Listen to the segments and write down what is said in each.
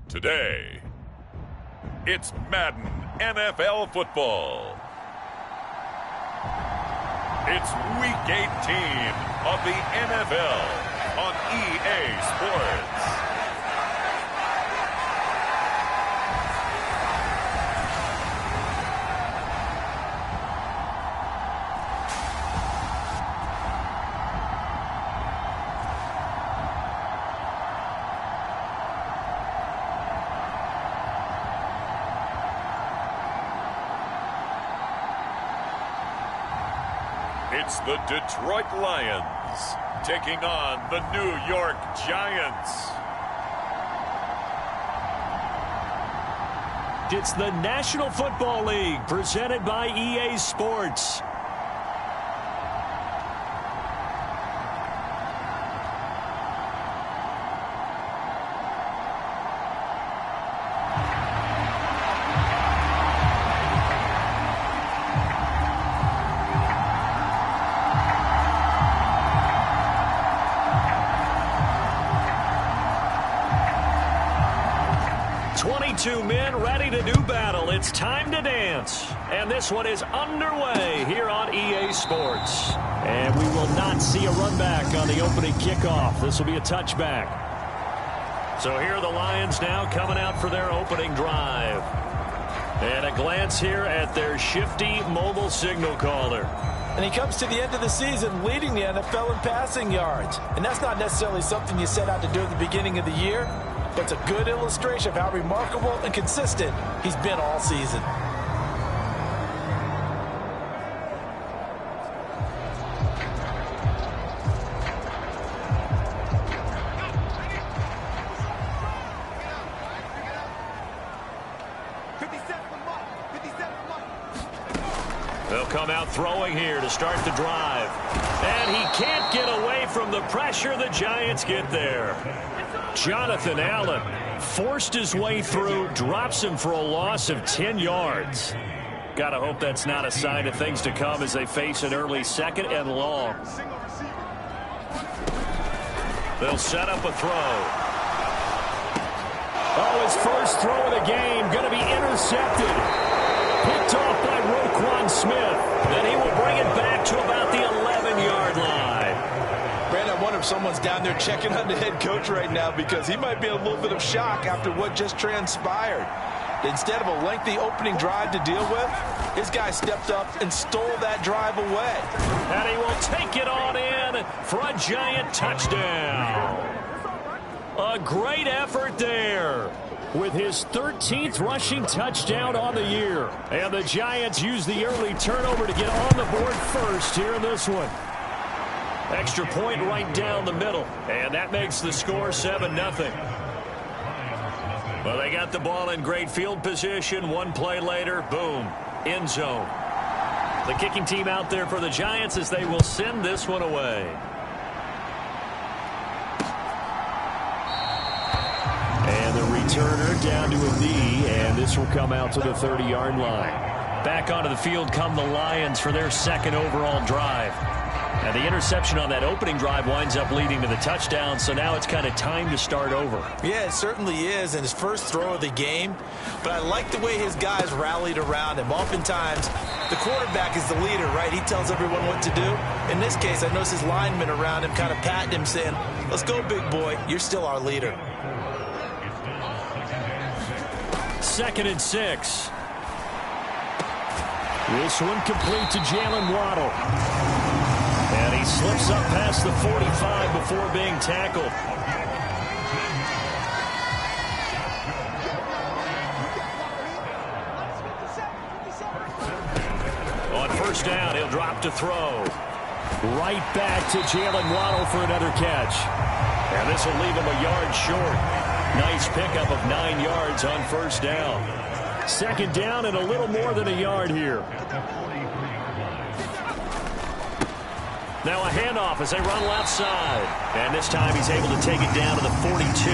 Today, it's Madden NFL football. It's Week 18 of the NFL on EA Sports. It's the Detroit Lions taking on the New York Giants. It's the National Football League presented by EA Sports. Two men ready to do battle. It's time to dance. And this one is underway here on EA Sports. And we will not see a run back on the opening kickoff. This will be a touchback. So here are the Lions now coming out for their opening drive. And a glance here at their shifty mobile signal caller. And he comes to the end of the season leading the NFL in passing yards. And that's not necessarily something you set out to do at the beginning of the year. But it's a good illustration of how remarkable and consistent he's been all season. They'll come out throwing here to start the drive. And he can't get away from the pressure. The Giants get there. Jonathan Allen forced his way through, drops him for a loss of 10 yards. Gotta hope that's not a sign of things to come as they face an early second and long. They'll set up a throw. Oh, his first throw of the game going to be intercepted. Picked off by Roquan Smith. Then he will bring it back to about the 11-yard line. Brandon, I wonder if someone's down there checking on the head coach right now because he might be in a little bit of shock after what just transpired. Instead of a lengthy opening drive to deal with, his guy stepped up and stole that drive away. And he will take it on in for a Giant touchdown. A great effort there with his 13th rushing touchdown on the year. And the Giants use the early turnover to get on the board first here in this one. Extra point right down the middle. And that makes the score 7-0. Well, they got the ball in great field position. One play later, boom, end zone. The kicking team out there for the Giants as they will send this one away. And the returner down to a knee, and this will come out to the 30-yard line. Back onto the field come the Lions for their second overall drive. And the interception on that opening drive winds up leading to the touchdown, so now it's kind of time to start over. Yeah, it certainly is, and his first throw of the game. But I like the way his guys rallied around him. Oftentimes, the quarterback is the leader, right? He tells everyone what to do. In this case, I noticed his linemen around him kind of patting him, saying, "Let's go, big boy. You're still our leader." 2nd and 6. This one complete to Jalen Waddle. And he slips up past the 45 before being tackled. On first down, he'll drop to throw. Right back to Jalen Waddle for another catch. And this will leave him a yard short. Nice pickup of 9 yards on first down. 2nd down and a little more than a yard here. Now a handoff as they run left side. And this time he's able to take it down to the 42.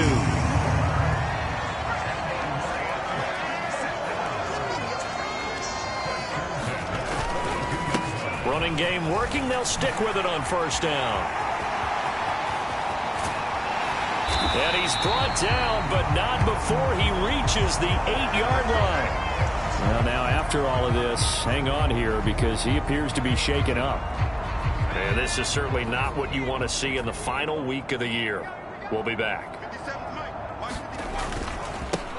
Running game working. They'll stick with it on first down. And he's brought down, but not before he reaches the 8-yard line. Well, now after all of this, hang on here because he appears to be shaken up. And this is certainly not what you want to see in the final week of the year. We'll be back.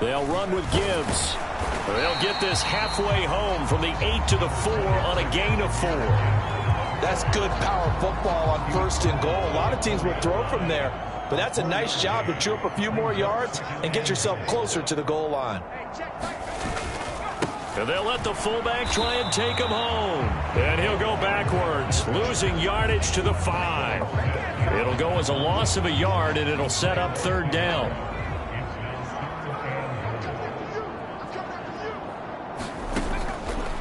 They'll run with Gibbs. They'll get this halfway home from the 8 to the 4 on a gain of 4. That's good power football on 1st and goal. A lot of teams will throw from there, but that's a nice job to chew up a few more yards and get yourself closer to the goal line. And they'll let the fullback try and take him home. And he'll go backwards, losing yardage to the 5. It'll go as a loss of a yard, and it'll set up 3rd down.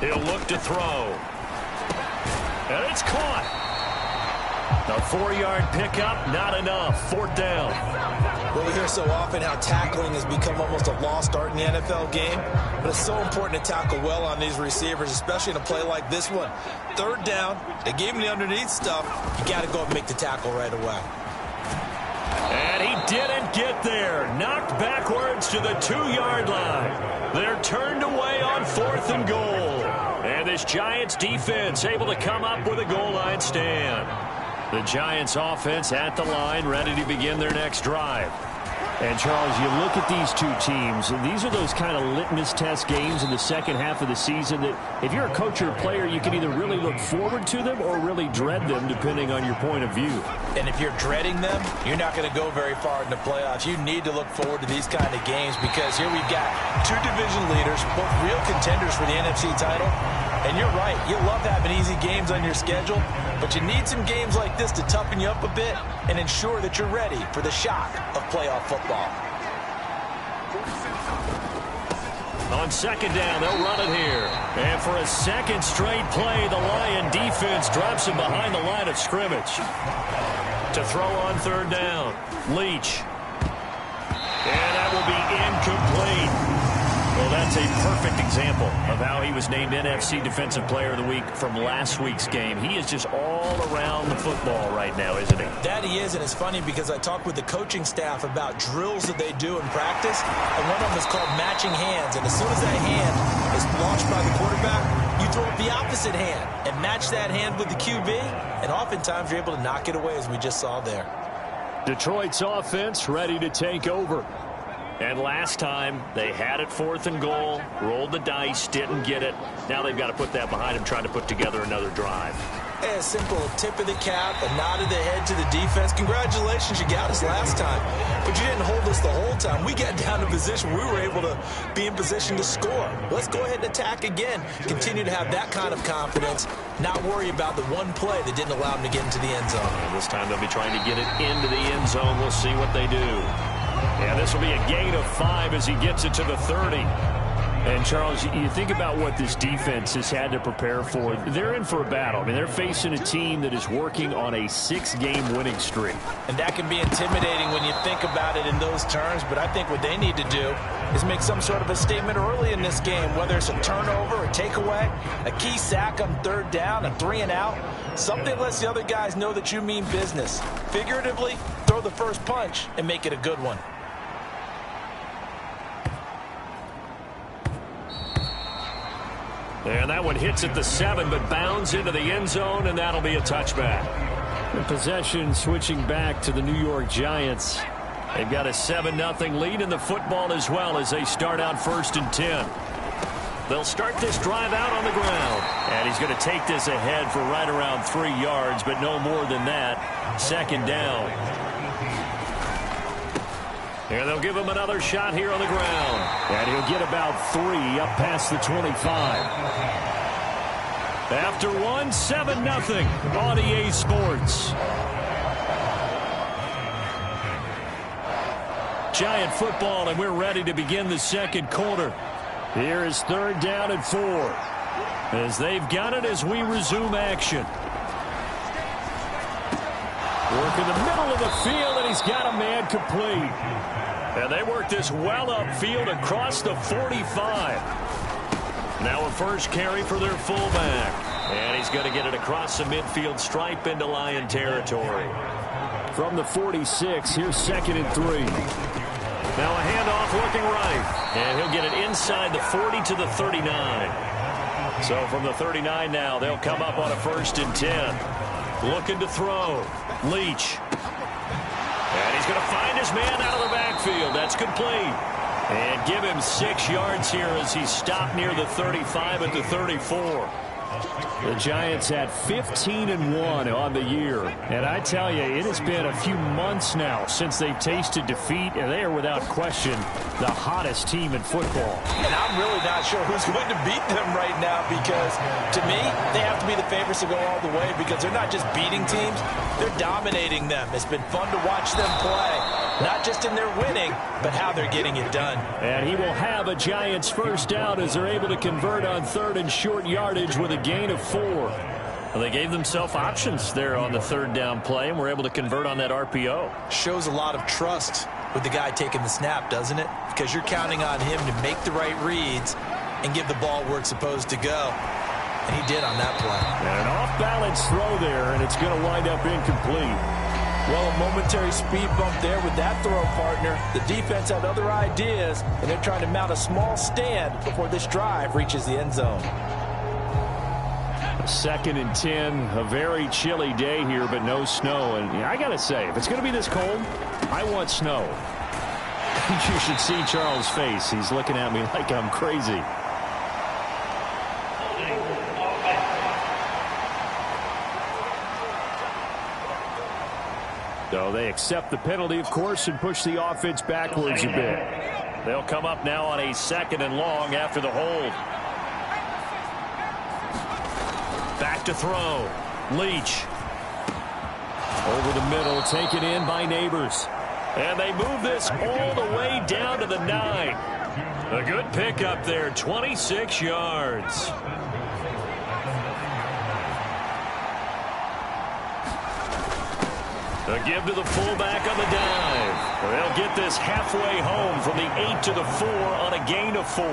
He'll look to throw. And it's caught. A 4-yard pickup, not enough. 4th down. Well, we hear so often how tackling has become almost a lost art in the NFL game, but it's so important to tackle well on these receivers, especially in a play like this one. 3rd down, they gave him the underneath stuff. You got to go and make the tackle right away. And he didn't get there. Knocked backwards to the 2-yard line. They're turned away on 4th and goal. And this Giants defense able to come up with a goal line stand. The Giants offense at the line, ready to begin their next drive. And, Charles, you look at these two teams, and these are those kind of litmus test games in the second half of the season that if you're a coach or a player, you can either really look forward to them or really dread them, depending on your point of view. And if you're dreading them, you're not going to go very far in the playoffs. You need to look forward to these kind of games because here we've got 2 division leaders, both real contenders for the NFC title. And you're right, you love having easy games on your schedule, but you need some games like this to toughen you up a bit and ensure that you're ready for the shock of playoff football. On 2nd down, they'll run it here. And for a second straight play, the Lion defense drops him behind the line of scrimmage. To throw on 3rd down, Leach. And that will be incomplete. Well, that's a perfect example of how he was named NFC Defensive Player of the Week from last week's game. He is just all around the football right now, isn't he? That he is, and it's funny because I talked with the coaching staff about drills that they do in practice, and one of them is called matching hands. And as soon as that hand is launched by the quarterback, you throw up the opposite hand and match that hand with the QB, and oftentimes you're able to knock it away, as we just saw there. Detroit's offense ready to take over. And last time, they had it 4th and goal, rolled the dice, didn't get it. Now they've got to put that behind them, trying to put together another drive. A simple tip of the cap, a nod of the head to the defense. Congratulations, you got us last time. But you didn't hold us the whole time. We got down to position. We were able to be in position to score. Let's go ahead and attack again. Continue to have that kind of confidence. Not worry about the one play that didn't allow them to get into the end zone. And this time they'll be trying to get it into the end zone. We'll see what they do. And this will be a gain of 5 as he gets it to the 30. And, Charles, you think about what this defense has had to prepare for. They're in for a battle. I mean, they're facing a team that is working on a 6-game winning streak. And that can be intimidating when you think about it in those terms. But I think what they need to do is make some sort of a statement early in this game, whether it's a turnover, a takeaway, a key sack on 3rd down, a 3-and-out. Something lets the other guys know that you mean business. Figuratively, throw the first punch and make it a good one. And that one hits at the 7, but bounds into the end zone, and that'll be a touchback. The possession switching back to the New York Giants. They've got a 7-0 lead in the football as well as they start out 1st and 10. They'll start this drive out on the ground. And he's going to take this ahead for right around 3 yards, but no more than that. 2nd down. And they'll give him another shot here on the ground. And he'll get about 3 up past the 25. After 1, 7-0 on EA Sports. Giant football, and we're ready to begin the 2nd quarter. Here is 3rd down and 4. As they've got it as we resume action. Work in the middle of the field, and he's got a man complete. And they work this well upfield across the 45. Now a first carry for their fullback. And he's going to get it across the midfield stripe into Lion territory. from the 46. Here's 2nd and 3. Now a handoff looking right. And he'll get it inside the 40 to the 39. So from the 39 now, they'll come up on a 1st and 10. Looking to throw. Leach. And he's going to find his man out of the backfield. That's complete. And give him 6 yards here as he stopped near the 35 at the 34. The Giants had 15-1 on the year. And I tell you, it has been a few months now since they've tasted defeat, and they are without question the hottest team in football. And I'm really not sure who's going to beat them right now, because to me, they have to be the favorites to go all the way, because they're not just beating teams, they're dominating them. It's been fun to watch them play, not just in their winning, but how they're getting it done. And he will have a Giants 1st down as they're able to convert on 3rd and short yardage with a gain of 4. Well, they gave themselves options there on the 3rd down play and were able to convert on that RPO. Shows a lot of trust with the guy taking the snap, doesn't it? Because you're counting on him to make the right reads and give the ball where it's supposed to go. And he did on that play. And an off-balance throw there, and it's going to wind up incomplete. Well, a momentary speed bump there with that throw, partner. The defense had other ideas, and they're trying to mount a small stand before this drive reaches the end zone. 2nd and 10, a very chilly day here, but no snow. And I got to say, if it's going to be this cold, I want snow. You should see Charles' face. He's looking at me like I'm crazy. So they accept the penalty, of course, and push the offense backwards a bit. They'll come up now on a 2nd and long after the hold. Back to throw. Leach. Over the middle, taken in by Neighbors. And they move this all the way down to the 9. A good pickup there, 26 yards. A give to the fullback on the dive. They'll get this halfway home from the 8 to the 4 on a gain of 4.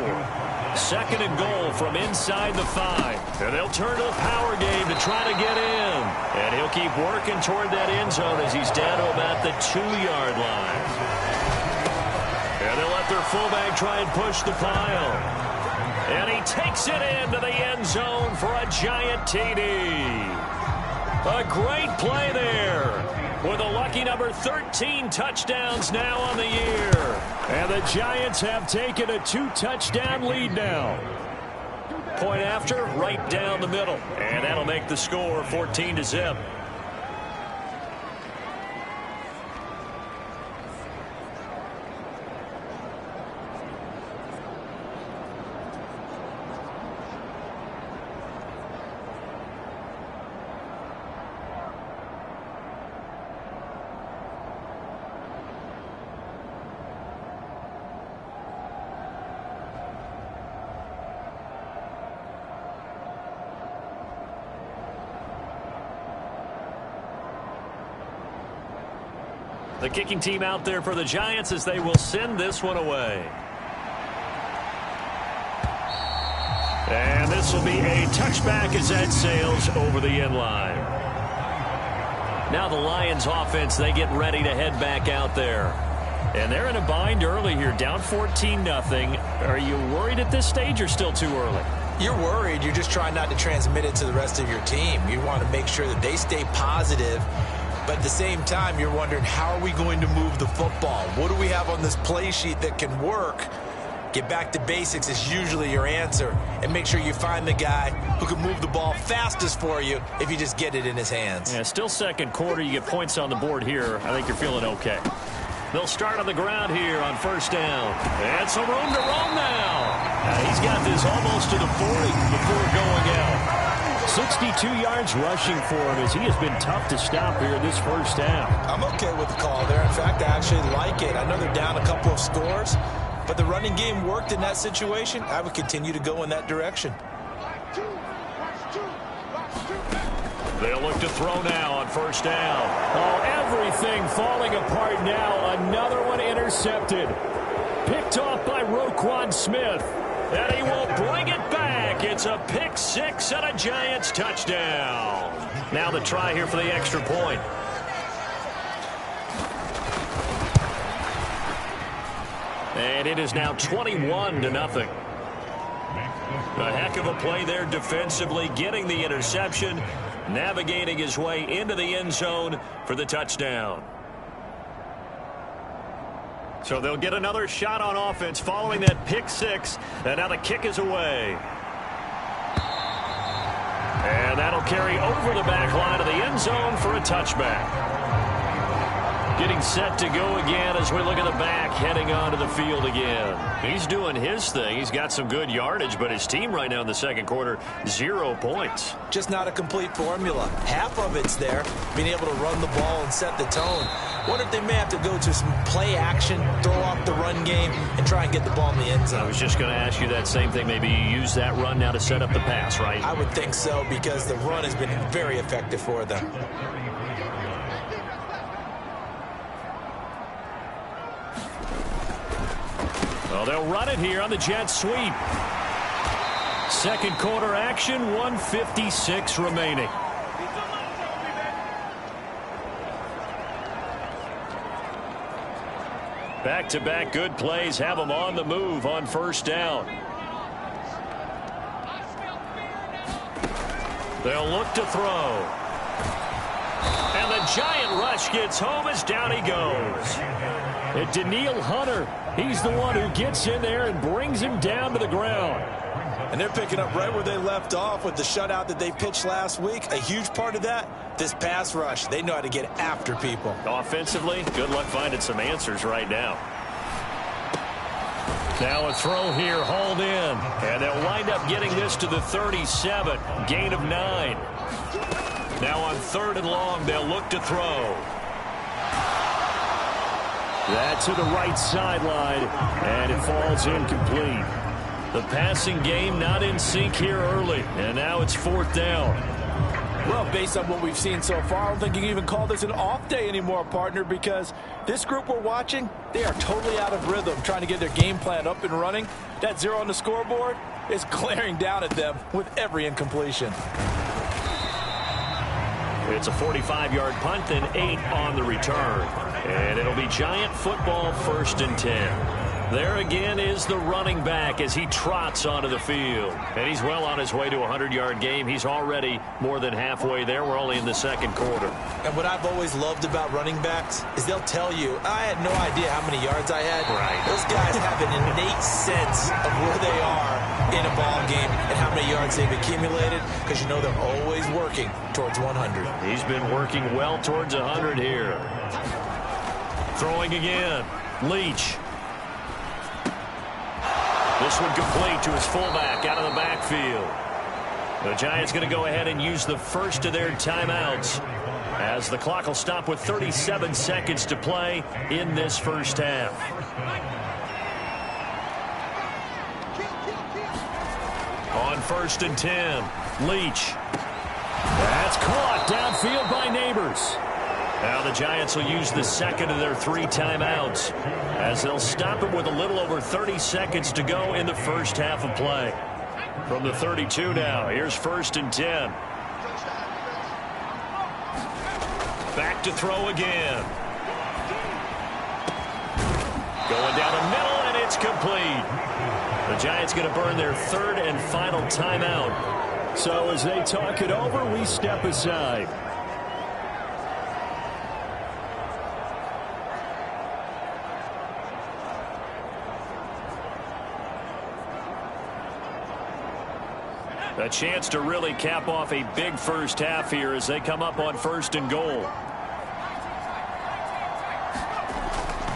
2nd and goal from inside the 5. And they'll turn to the power game to try to get in. And he'll keep working toward that end zone as he's down to about the 2-yard line. And they'll let their fullback try and push the pile. And he takes it into the end zone for a Giant TD. A great play there, with a lucky number 13 touchdowns now on the year. And the Giants have taken a 2-touchdown lead now. Point after, right down the middle. And that'll make the score 14-0. The kicking team out there for the Giants as they will send this one away. And this will be a touchback as that sails over the end line. Now the Lions offense, they get ready to head back out there. And they're in a bind early here, down 14-0. Are you worried at this stage or still too early? You're worried. You're just trying not to transmit it to the rest of your team. You want to make sure that they stay positive. But at the same time, you're wondering, how are we going to move the football? What do we have on this play sheet that can work? Get back to basics is usually your answer. And make sure you find the guy who can move the ball fastest for you if you just get it in his hands. Yeah, still 2nd quarter. You get points on the board here. I think you're feeling okay. They'll start on the ground here on 1st down. And some room to roam now. He's got this almost to the 40 before going out. 62 yards rushing for him as he has been tough to stop here in this 1st down. I'm okay with the call there. In fact, I actually like it. I know they're down a couple of scores, but the running game worked in that situation. I would continue to go in that direction. They'll look to throw now on 1st down. Oh, everything falling apart now. Another one intercepted. Picked off by Roquan Smith. And he will bring it back. It's a pick 6 and a Giants touchdown. Now the try here for the extra point. And it is now 21-0. A heck of a play there defensively, getting the interception, navigating his way into the end zone for the touchdown. So they'll get another shot on offense following that pick six, and now the kick is away. And that'll carry over the back line of the end zone for a touchback. Getting set to go again as we look at the back heading onto the field again. He's doing his thing. He's got some good yardage, but his team right now in the second quarter, 0 points. Just not a complete formula. Half of it's there, being able to run the ball and set the tone. Wonder if they may have to go to some play action, throw off the run game, and try and get the ball in the end zone. I was just going to ask you that same thing. Maybe you use that run now to set up the pass, right? I would think so, because the run has been very effective for them. Well, they'll run it here on the jet sweep. Second quarter action, 1:56 remaining. Back-to-back good plays have them on the move on first down. They'll look to throw. And the giant rush gets home as down he goes. And Danielle Hunter, he's the one who gets in there and brings him down to the ground. And they're picking up right where they left off with the shutout that they pitched last week. A huge part of that, this pass rush. They know how to get after people. Offensively, good luck finding some answers right now. Now a throw here, hauled in. And they'll wind up getting this to the 37. Gain of 9. Now on 3rd and long, they'll look to throw. That's to the right sideline, and it falls incomplete. The passing game not in sync here early, and now it's 4th down. Well, based on what we've seen so far, I don't think you can even call this an off day anymore, partner, because this group we're watching, they are totally out of rhythm, trying to get their game plan up and running. That 0 on the scoreboard is glaring down at them with every incompletion. It's a 45-yard punt and 8 on the return. And it'll be Giant football, 1st and 10. There again is the running back as he trots onto the field. And he's well on his way to a 100-yard game. He's already more than halfway there. We're only in the second quarter. And what I've always loved about running backs is they'll tell you, I had no idea how many yards I had. Right. Those guys have an innate sense of where they are in a ball game and how many yards they've accumulated, because you know they're always working towards 100. He's been working well towards 100 here. Throwing again. Leach. This one complete to his fullback out of the backfield. The Giants going to go ahead and use the first of their timeouts as the clock will stop with 37 seconds to play in this first half. On 1st and 10, Leach. That's caught downfield by Neighbors. Now the Giants will use the second of their 3 timeouts as they'll stop it with a little over 30 seconds to go in the first half of play. From the 32 now, here's 1st and 10. Back to throw again. Going down the middle, and it's complete. The Giants going to burn their 3rd and final timeout. So as they talk it over, we step aside. A chance to really cap off a big first half here as they come up on 1st and goal.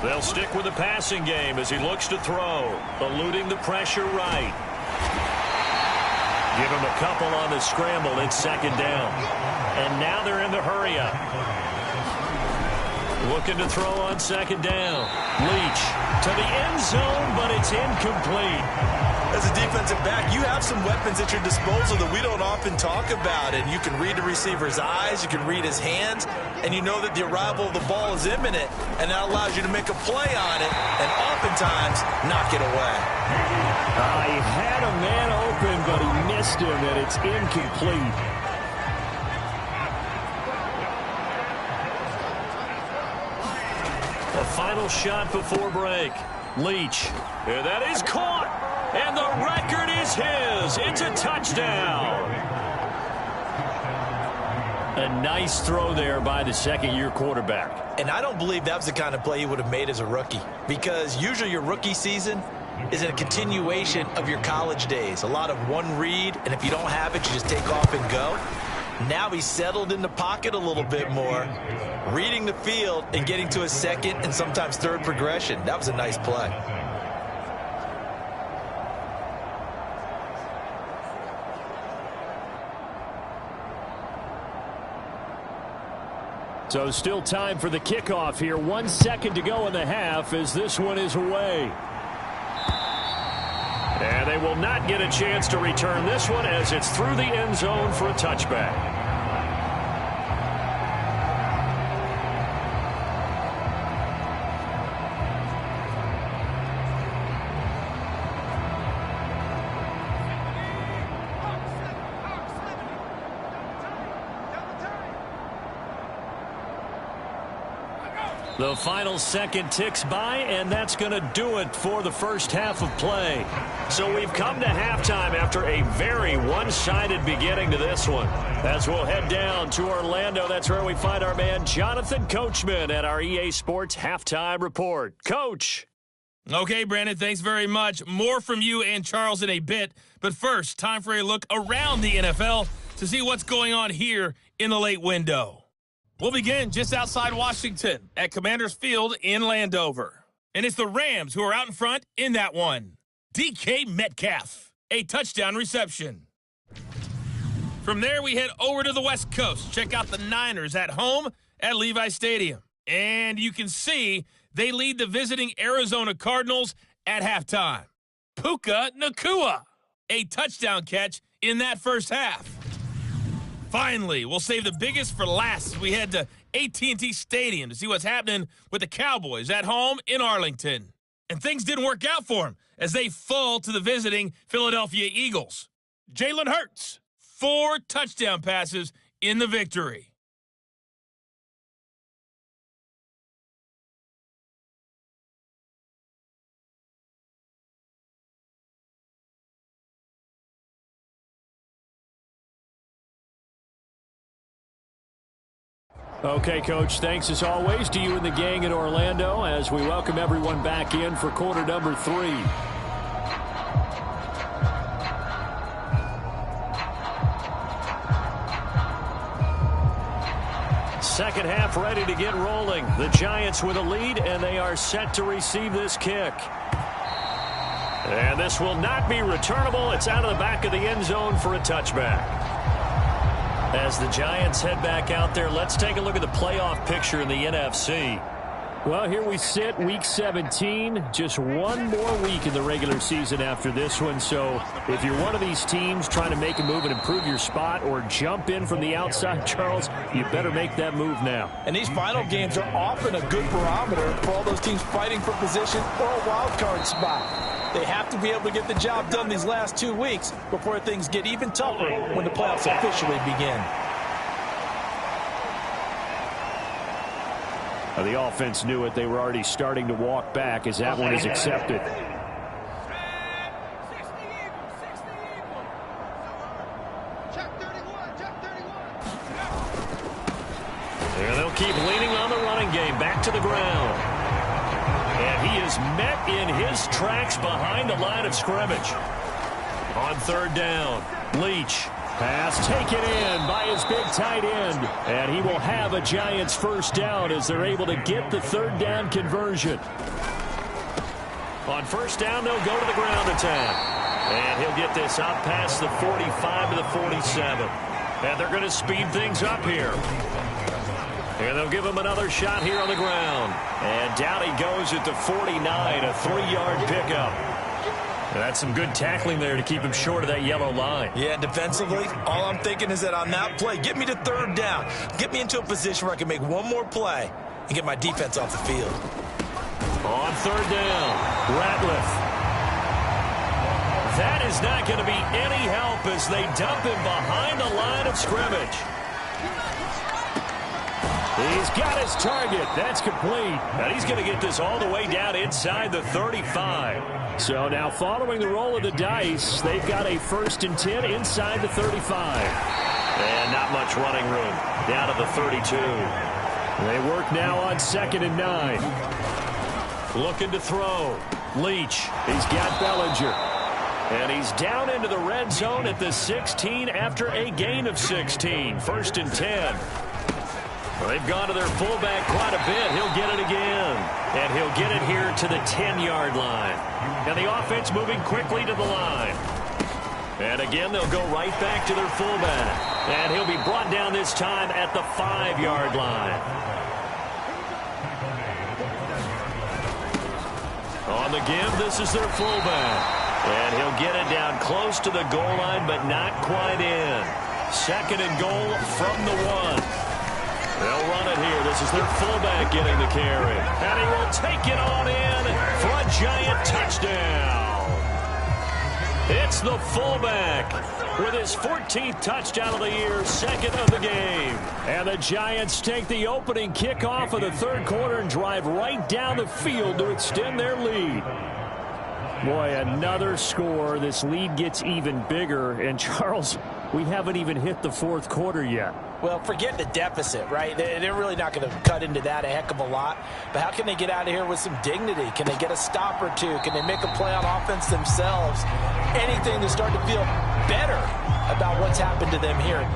They'll stick with the passing game as he looks to throw, eluding the pressure right. Give him a couple on the scramble. It's 2nd down. And now they're in the hurry up. Looking to throw on 2nd down. Leach to the end zone, but it's incomplete. As a defensive back, you have some weapons at your disposal that we don't often talk about. And you can read the receiver's eyes, you can read his hands, and you know that the arrival of the ball is imminent, and that allows you to make a play on it and oftentimes knock it away. He had a man open, but he missed him, and it's incomplete. A final shot before break. Leach. And that is caught. And the record is his. It's a touchdown. A nice throw there by the second-year quarterback. And I don't believe that was the kind of play he would have made as a rookie, because usually your rookie season is a continuation of your college days. A lot of one read, and if you don't have it, you just take off and go. Now he's settled in the pocket a little bit more, reading the field and getting to his second and sometimes third progression. That was a nice play. So still time for the kickoff here. 1 second to go in the half as this one is away. And they will not get a chance to return this one as it's through the end zone for a touchback. The final second ticks by, and that's going to do it for the first half of play. So we've come to halftime after a very one-sided beginning to this one. As we'll head down to Orlando, that's where we find our man Jonathan Coachman at our EA Sports Halftime Report. Coach. Okay, Brandon, thanks very much. More from you and Charles in a bit. But first, time for a look around the NFL to see what's going on here in the late window. We'll begin just outside Washington at Commanders Field in Landover. And it's the Rams who are out in front in that one. DK Metcalf, a touchdown reception. From there, we head over to the West Coast. Check out the Niners at home at Levi Stadium. And you can see they lead the visiting Arizona Cardinals at halftime. Puka Nacua, a touchdown catch in that first half. Finally, we'll save the biggest for last as we head to AT&T Stadium to see what's happening with the Cowboys at home in Arlington. And things didn't work out for them as they fall to the visiting Philadelphia Eagles. Jalen Hurts, 4 touchdown passes in the victory. Okay, Coach, thanks as always to you and the gang in Orlando as we welcome everyone back in for quarter number 3. Second half ready to get rolling. The Giants with a lead, and they are set to receive this kick. And this will not be returnable. It's out of the back of the end zone for a touchback. As the Giants head back out there, let's take a look at the playoff picture in the NFC. Well, here we sit, Week 17. Just one more week in the regular season after this one. So if you're one of these teams trying to make a move and improve your spot or jump in from the outside, Charles, you better make that move now. And these final games are often a good barometer for all those teams fighting for position or a wild card spot. They have to be able to get the job done these last 2 weeks before things get even tougher when the playoffs officially begin. The offense knew it. They were already starting to walk back as that one is accepted. And they'll keep leaning on the running game. Back to the ground. And he is met in his tracks behind the line of scrimmage. On third down, Leach. Pass taken in by his big tight end. And he will have a Giants first down as they're able to get the third down conversion. On first down, they'll go to the ground attack. And he'll get this out past the 45 to the 47. And they're going to speed things up here. And they'll give him another shot here on the ground. And down he goes at the 49, a 3-yard pickup. And that's some good tackling there to keep him short of that yellow line. Yeah, defensively, all I'm thinking is that on that play, get me to third down. Get me into a position where I can make one more play and get my defense off the field. On third down, Ratliff. That is not going to be any help as they dump him behind the line of scrimmage. He's got his target. That's complete. And he's going to get this all the way down inside the 35. So now following the roll of the dice, they've got a 1st and 10 inside the 35. And not much running room. Down to the 32. They work now on 2nd and 9. Looking to throw. Leach. He's got Bellinger. And he's down into the red zone at the 16 after a gain of 16. 1st and 10. Well, they've gone to their fullback quite a bit. He'll get it again. And he'll get it here to the 10-yard line. And the offense moving quickly to the line. And again, they'll go right back to their fullback. And he'll be brought down this time at the 5-yard line. On the give, this is their fullback. And he'll get it down close to the goal line, but not quite in. 2nd and goal from the 1. They'll run it here. This is their fullback getting the carry. And he will take it on in for a giant touchdown. It's the fullback with his 14th touchdown of the year, 2nd of the game. And the Giants take the opening kickoff of the 3rd quarter and drive right down the field to extend their lead. Boy, another score. This lead gets even bigger. And, Charles, we haven't even hit the 4th quarter yet. Well, forget the deficit, right? They're really not going to cut into that a heck of a lot. But how can they get out of here with some dignity? Can they get a stop or two? Can they make a play on offense themselves? Anything to start to feel better about what's happened to them here.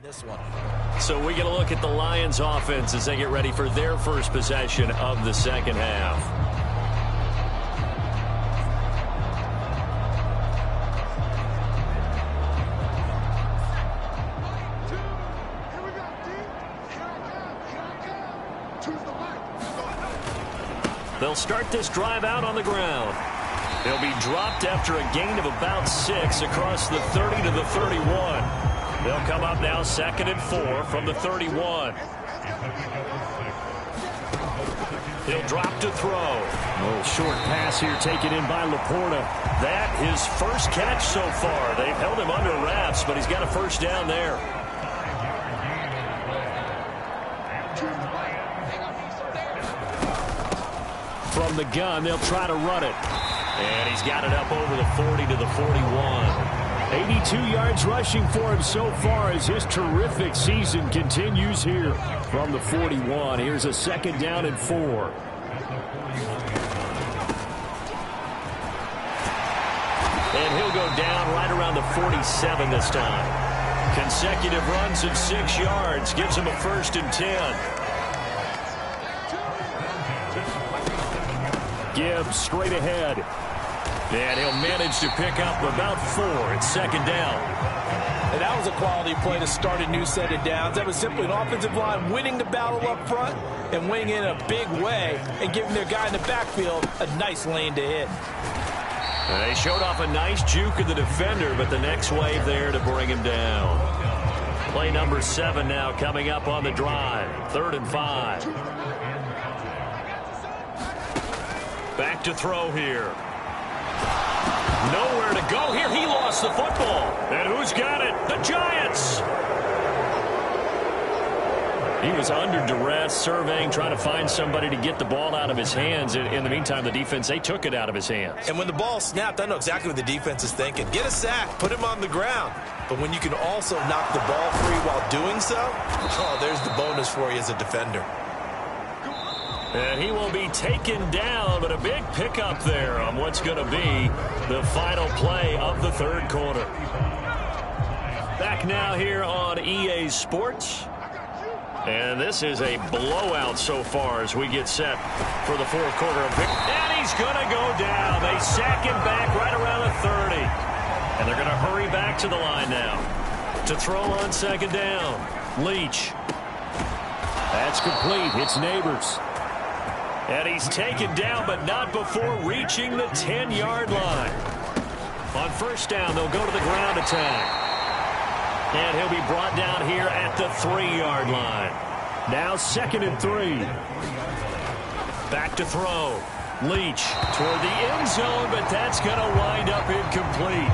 This one. So we get a look at the Lions offense as they get ready for their first possession of the 2nd half. They'll start this drive out on the ground. They'll be dropped after a gain of about 6 across the 30 to the 31. They'll come up now 2nd and 4 from the 31. He'll drop to throw. A little short pass here taken in by Laporta. That his first catch so far. They've held him under wraps, but he's got a first down there. From the gun, they'll try to run it. And he's got it up over the 40 to the 41. 82 yards rushing for him so far as his terrific season continues here from the 41. Here's a 2nd down and 4. And he'll go down right around the 47 this time. Consecutive runs of 6 yards gives him a 1st and 10. Gibbs straight ahead. And he'll manage to pick up about 4. It's 2nd down. And that was a quality play to start a new set of downs. That was simply an offensive line winning the battle up front and winning in a big way and giving their guy in the backfield a nice lane to hit. They showed off a nice juke of the defender, but the next wave there to bring him down. Play number 7 now coming up on the drive. 3rd and 5. Back to throw here. Nowhere to go here. He lost the football. And who's got it? The Giants. He was under duress, surveying, trying to find somebody to get the ball out of his hands. In the meantime, the defense, they took it out of his hands. And when the ball snapped, I know exactly what the defense is thinking. Get a sack, put him on the ground. But when you can also knock the ball free while doing so, oh, there's the bonus for you as a defender. And he will be taken down, but a big pickup there on what's going to be the final play of the 3rd quarter. Back now here on EA Sports. And this is a blowout so far as we get set for the 4th quarter of victory. And he's going to go down. They sack him back right around the 30. And they're going to hurry back to the line now to throw on 2nd down. Leach. That's complete. It's Neighbors. And he's taken down, but not before reaching the 10-yard line. On 1st down, they'll go to the ground attack. And he'll be brought down here at the 3-yard line. Now 2nd and 3. Back to throw. Leach toward the end zone, but that's going to wind up incomplete.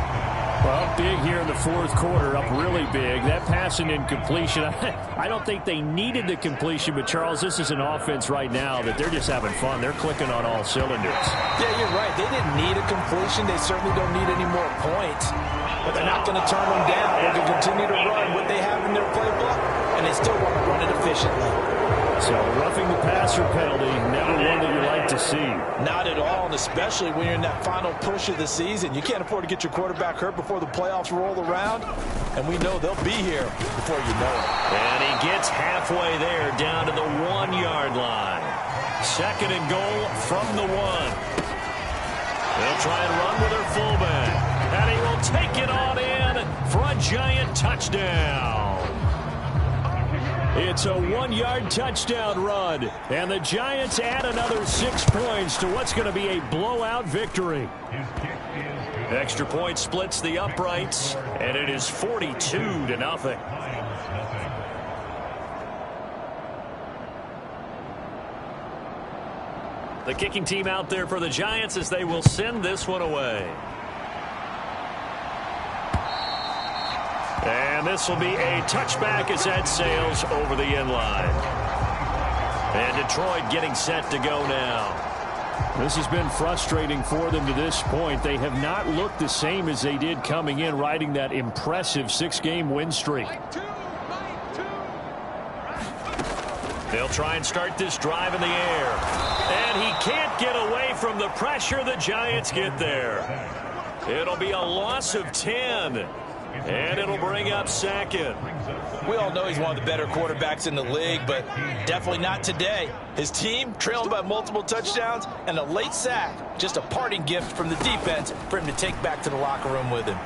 Well, big here in the 4th quarter, up really big. That pass and incompletion, I don't think they needed the completion, but, Charles, this is an offense right now that they're just having fun. They're clicking on all cylinders. Yeah, you're right. They didn't need a completion. They certainly don't need any more points. But they're not going to turn them down. They're going to continue to run what they have in their playbook, and they still want to run it efficiently. So roughing the passer penalty, never one that you like to see. Not at all, and especially when you're in that final push of the season. You can't afford to get your quarterback hurt before the playoffs roll around, and we know they'll be here before you know it. And he gets halfway there, down to the 1-yard line. 2nd and goal from the 1. They'll try and run with their fullback, and he will take it on in for a Giant touchdown. It's a 1-yard touchdown run, and the Giants add another 6 points to what's going to be a blowout victory. Extra point splits the uprights, and it is 42-0. The kicking team out there for the Giants as they will send this one away. And this will be a touchback as that sails over the end line. And Detroit getting set to go now. This has been frustrating for them to this point. They have not looked the same as they did coming in, riding that impressive 6-game win streak. They'll try and start this drive in the air. And he can't get away from the pressure. The Giants get there. It'll be a loss of 10. And it'll bring up 2nd. We all know he's one of the better quarterbacks in the league, but definitely not today. His team trailing by multiple touchdowns and a late sack. Just a parting gift from the defense for him to take back to the locker room with him.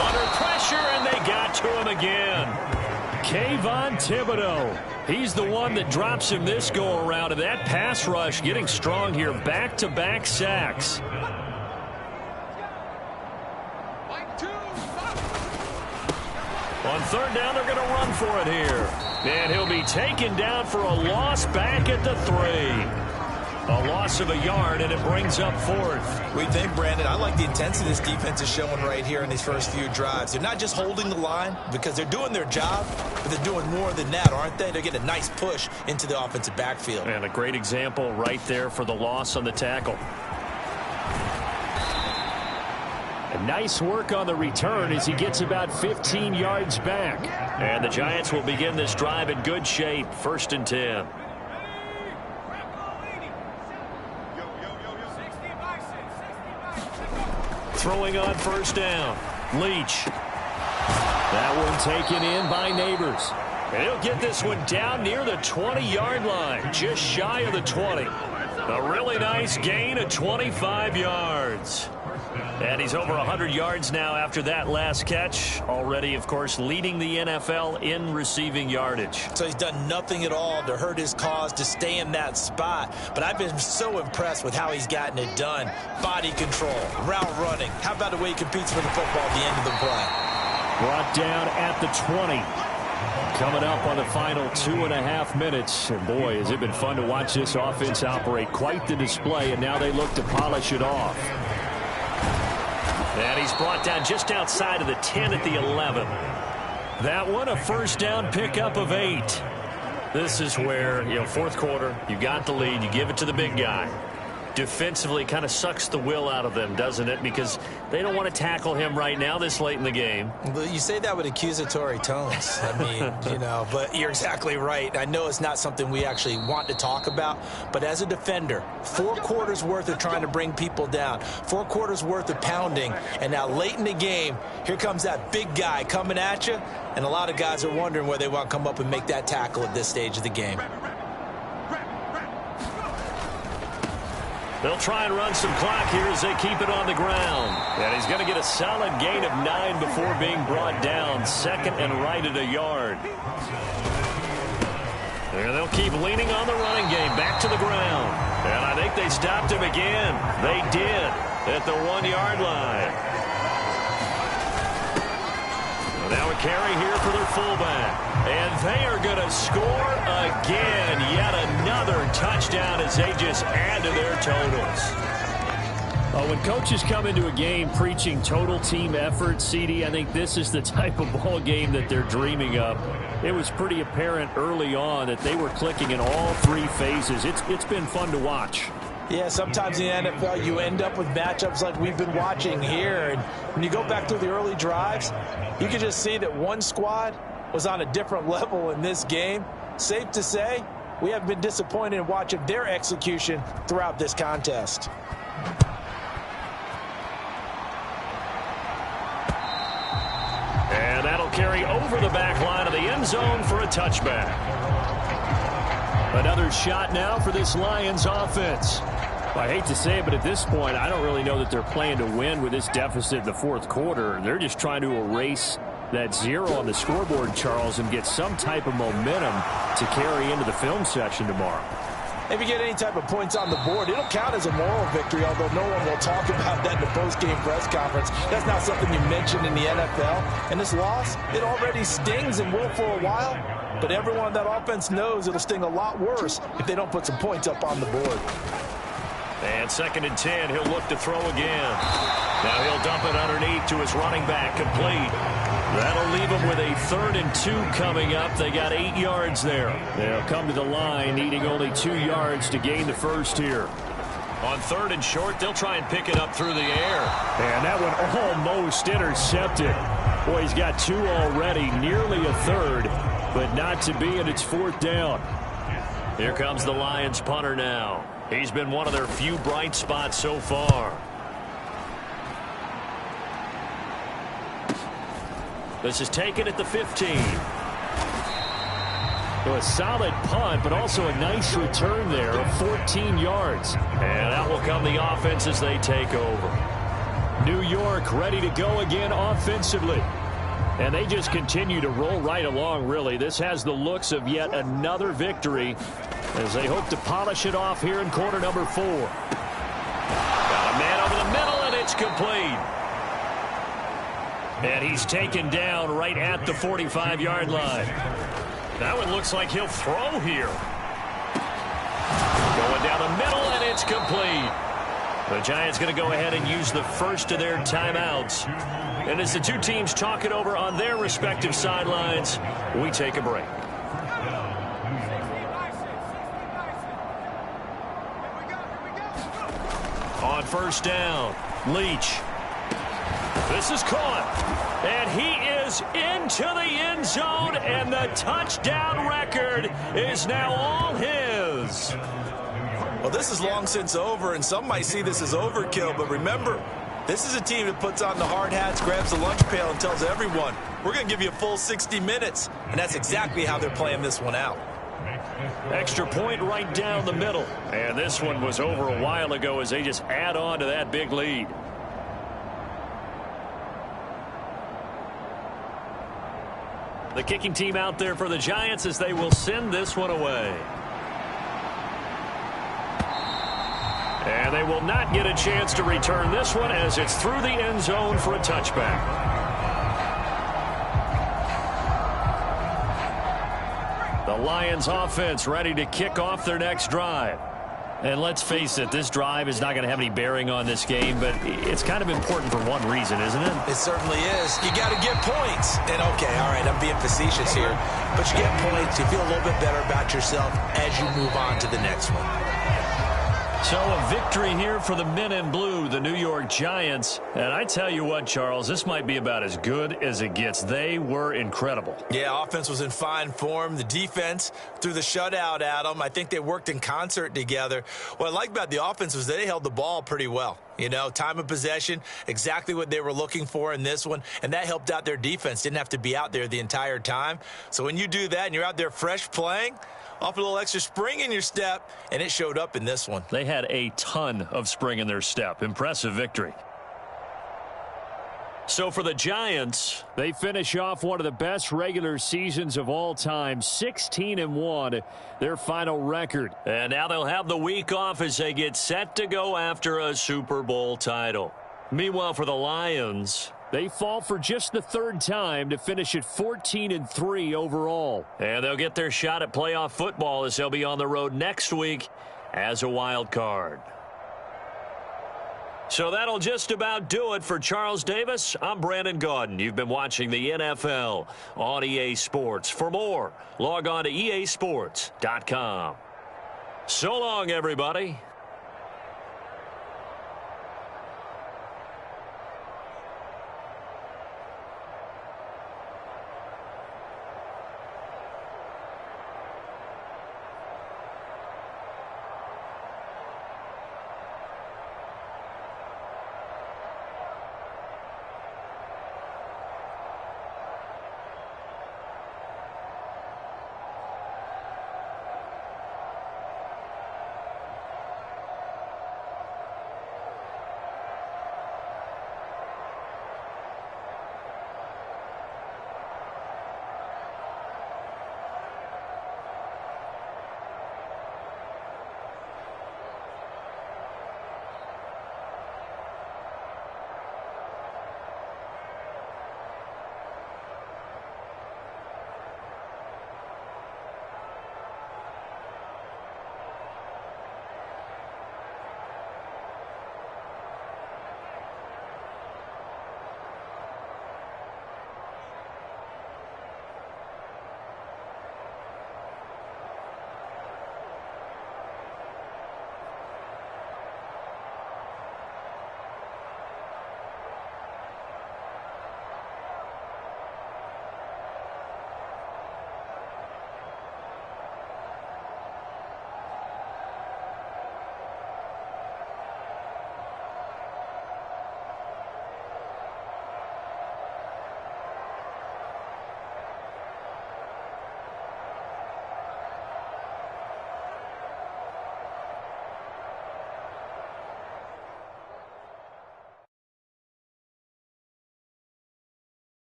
Under pressure, and they got to him again. Kayvon Thibodeaux He's the one that drops him this go-around, and that pass rush getting strong here. Back-to-back sacks. On third down, they're going to run for it here. And he'll be taken down for a loss back at the 3. A loss of a yard, and it brings up fourth. We think, Brandon, I like the intensity this defense is showing right here in these first few drives. They're not just holding the line because they're doing their job, but they're doing more than that, aren't they? They're getting a nice push into the offensive backfield. And a great example right there for the loss on the tackle. A nice work on the return as he gets about 15 yards back. And the Giants will begin this drive in good shape. 1st and 10. Throwing on first down. Leach. That one taken in by Neighbors. And he'll get this one down near the 20-yard line. Just shy of the 20. A really nice gain of 25 yards. And he's over 100 yards now after that last catch. Already, of course, leading the NFL in receiving yardage. So he's done nothing at all to hurt his cause, to stay in that spot. But I've been so impressed with how he's gotten it done. Body control, route running. How about the way he competes for the football at the end of the play? Brought down at the 20. Coming up on the final 2.5 minutes. And boy, has it been fun to watch this offense operate. Quite the display, and now they look to polish it off. And he's brought down just outside of the 10 at the 11. That one, a first down pickup of 8. This is where, fourth quarter, you got the lead, you give it to the big guy. Defensively kind of sucks the will out of them, doesn't it? Because they don't want to tackle him right now this late in the game. You say that with accusatory tones. I mean, but you're exactly right. I know it's not something we actually want to talk about, but as a defender, 4 quarters worth of trying to bring people down, 4 quarters worth of pounding, and now late in the game, here comes that big guy coming at you, and a lot of guys are wondering where they want to come up and make that tackle at this stage of the game. They'll try and run some clock here as they keep it on the ground. And he's going to get a solid gain of 9 before being brought down. 2nd and right at a yard. And they'll keep leaning on the running game. Back to the ground. And I think they stopped him again. They did at the 1-yard line. Now a carry here for their fullback. And they are going to score again. Yet another touchdown as they just add to their totals. When coaches come into a game preaching total team effort, CD, I think this is the type of ball game that they're dreaming of. It was pretty apparent early on that they were clicking in all 3 phases. It's been fun to watch. Yeah, sometimes in the NFL you end up with matchups like we've been watching here. And when you go back to the early drives, you can just see that one squad was on a different level in this game. Safe to say, we haven't been disappointed in watching their execution throughout this contest. And that'll carry over the back line of the end zone for a touchback. Another shot now for this Lions offense. I hate to say it, but at this point, I don't really know that they're playing to win with this deficit in the fourth quarter. They're just trying to erase that 0 on the scoreboard, Charles, and get some type of momentum to carry into the film session tomorrow. If you get any type of points on the board, it'll count as a moral victory, although no one will talk about that in the post-game press conference. That's not something you mention in the NFL. And this loss, it already stings and will for a while, but everyone on that offense knows it'll sting a lot worse if they don't put some points up on the board. And 2nd and 10, he'll look to throw again. Now he'll dump it underneath to his running back, complete. That'll leave them with a 3rd and 2 coming up. They got 8 yards there. They'll come to the line, needing only 2 yards to gain the first here. On 3rd and short, they'll try and pick it up through the air. And that one almost intercepted. Boy, he's got 2 already, nearly a 3rd, but not to be, and it's 4th down. Here comes the Lions punter now. He's been one of their few bright spots so far. This is taken at the 15. So a solid punt, but also a nice return there of 14 yards. And out will come the offense as they take over. New York ready to go again offensively. And they just continue to roll right along, really. This has the looks of yet another victory as they hope to polish it off here in quarter number 4. Got a man over the middle, and it's complete. And he's taken down right at the 45-yard line. That one looks like he'll throw here. Going down the middle, and it's complete. The Giants going to go ahead and use the first of their timeouts. And as the two teams talk it over on their respective sidelines, we take a break. On first down, Leach. This is caught. And he is into the end zone, and the touchdown record is now all his. Well, this is long since over, and some might see this as overkill, but remember, this is a team that puts on the hard hats, grabs the lunch pail, and tells everyone, we're going to give you a full 60 minutes, and that's exactly how they're playing this one out. Extra point right down the middle, and this one was over a while ago as they just add on to that big lead. The kicking team out there for the Giants as they will send this one away. And they will not get a chance to return this one as it's through the end zone for a touchback. The Lions offense ready to kick off their next drive. And let's face it, this drive is not going to have any bearing on this game, but it's kind of important for one reason, isn't it? It certainly is. You got to get points. And, okay, all right, I'm being facetious here. But you get points, you feel a little bit better about yourself as you move on to the next one. So a victory here for the men in blue, the New York Giants. And I tell you what, Charles, this might be about as good as it gets. They were incredible. Yeah, offense was in fine form. The defense threw the shutout at them. I think they worked in concert together. What I like about the offense was they held the ball pretty well. You know, time of possession, exactly what they were looking for in this one. And that helped out their defense. Didn't have to be out there the entire time. So when you do that and you're out there fresh playing, off a little extra spring in your step, and it showed up in this one. They had a ton of spring in their step. Impressive victory. So for the Giants, they finish off one of the best regular seasons of all time, 16-1, their final record. And now they'll have the week off as they get set to go after a Super Bowl title. Meanwhile, for the Lions, they fall for just the third time to finish at 14-3 overall. And they'll get their shot at playoff football as they'll be on the road next week as a wild card. So that'll just about do it for Charles Davis. I'm Brandon Gaudin. You've been watching the NFL on EA Sports. For more, log on to easports.com. So long, everybody.